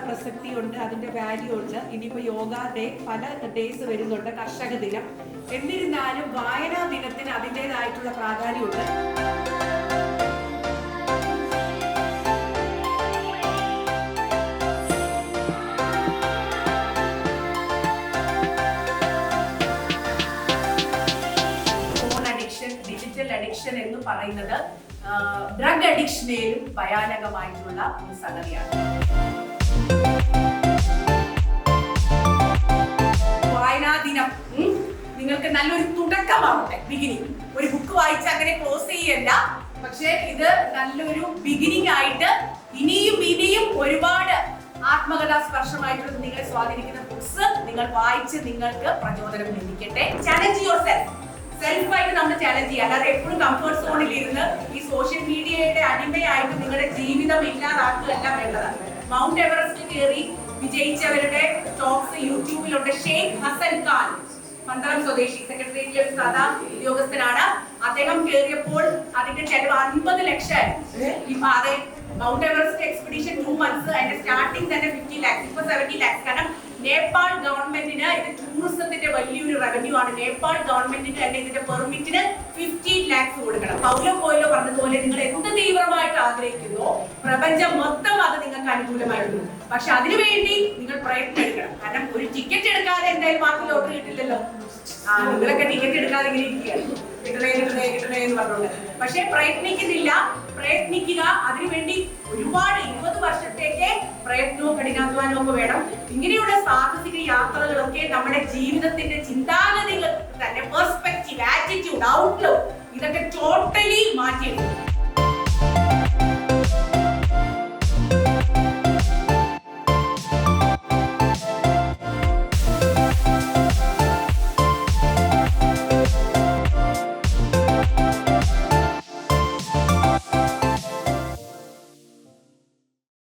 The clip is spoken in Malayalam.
പ്രസക്തിയുണ്ട്, അതിന്റെ വാല്യൂ ഉണ്ട്. ഇനിയിപ്പോൾ യോഗ ഡേ, പല ഡേയ്സ് വരുന്നുണ്ട്, കർഷക ദിനം. എന്നിരുന്നാലും വായനാ ദിനത്തിന് അതിൻ്റെതായിട്ടുള്ള പ്രാധാന്യമുണ്ട്. ഡിജിറ്റൽ അഡിക്ഷൻ എന്ന് പറയുന്നത് ഡ്രഗ് അഡിക്ഷനേലും ഭയാനകമായിട്ടുള്ള ഒരു സംഗതിയാണ്. വായനാ ദിനം നിങ്ങൾക്ക് നല്ലൊരു തുടക്കമാവട്ടെ, ബിഗിനിങ്. ഒരു ബുക്ക് വായിച്ച് അങ്ങനെ ക്ലോസ് ചെയ്യല്ല, പക്ഷെ ഇത് നല്ലൊരു ബിഗിനിങ് ആയിട്ട് ഇനിയും ഒരുപാട് ആത്മകഥാ സ്പർശമായിട്ടുള്ള നിങ്ങളെ സ്വാധീനിക്കുന്ന ബുക്സ് നിങ്ങൾ വായിച്ച് നിങ്ങൾക്ക് പ്രചോദനം ലഭിക്കട്ടെ. ചാലഞ്ച് യുവർ സെൽഫായിട്ട് നമ്മൾ ചാലഞ്ച് ചെയ്യുക. അല്ലാതെ എപ്പോഴും കംഫർട്ട് സോണിൽ ഇരുന്ന് ഈ സോഷ്യൽ മീഡിയയുടെ അടിമയായിട്ട് നിങ്ങളുടെ ജീവിതം ഇല്ലാതാക്കുകയല്ല വേണ്ടത്. മൗണ്ട് എവറസ്റ്റ് കയറി വിജയിച്ചവരുടെ ടോക്സ് യൂട്യൂബിലുണ്ട്. ഷെയ്ഖ് ഹസൻ ഖാൻ, പന്തളം സ്വദേശി, സെക്രട്ടേറിയറ്റിലെ ഒരു സാധാ ഉദ്യോഗസ്ഥനാണ്. അദ്ദേഹം കയറിയപ്പോൾ അതിന്റെ ചെലവ് 50 ലക്ഷം. ഇപ്പൊ അതെ, മൗണ്ട് എവറസ്റ്റ് എക്സ്പെഡിഷൻ 2 months, അതിന്റെ സ്റ്റാർട്ടിംഗ് തന്നെ 50 lakhs, ഇപ്പൊ 70 lakhs. കാരണം നേപ്പാൾ ഗവൺമെന്റിന് ഇത് ടൂറിസത്തിന്റെ വലിയൊരു റവന്യൂ ആണ്. നേപ്പാൾ ഗവൺമെന്റിന് തന്നെ ഇതിന്റെ പെർമിറ്റിന് 15 lakhs കൊടുക്കണം. പൗലോ കോയിലോ പറഞ്ഞതുപോലെ നിങ്ങൾ എന്ത് തീവ്രമായിട്ട് ആഗ്രഹിക്കുന്നോ പ്രപഞ്ചം മൊത്തം അത് നിങ്ങൾക്ക് അനുകൂലമായിരുന്നു. പക്ഷെ അതിനുവേണ്ടി നിങ്ങൾ പ്രയത്നം എടുക്കണം. കാരണം ഒരു ടിക്കറ്റ് എടുക്കാതെ എന്തായാലും ബാക്കി ലോട്ടറി കിട്ടില്ലല്ലോ. നിങ്ങളൊക്കെ ടിക്കറ്റ് എടുക്കാതെ ഇങ്ങനെ ഇരിക്കുകയാണ്, കിട്ടണേ എന്ന് പറഞ്ഞോണ്ട്. പക്ഷെ പ്രയത്നിക്കുന്നില്ല. പ്രയത്നിക്കുക. അതിനുവേണ്ടി ഒരുപാട് 20 വർഷത്തേക്ക് പ്രയത്നവും കഠിനാധ്വാനവും ഒക്കെ വേണം. ഇങ്ങനെയുള്ള സാഹസിക യാത്രകളൊക്കെ നമ്മുടെ ജീവിതത്തിന്റെ ചിന്താഗതികൾ തന്നെ, പെർസ്പെക്റ്റീവ്, ആറ്റിറ്റ്യൂഡ്, ഔട്ട്ലുക്ക്, ഇതൊക്കെ ടോട്ടലി മാറ്റിയെടുക്കും.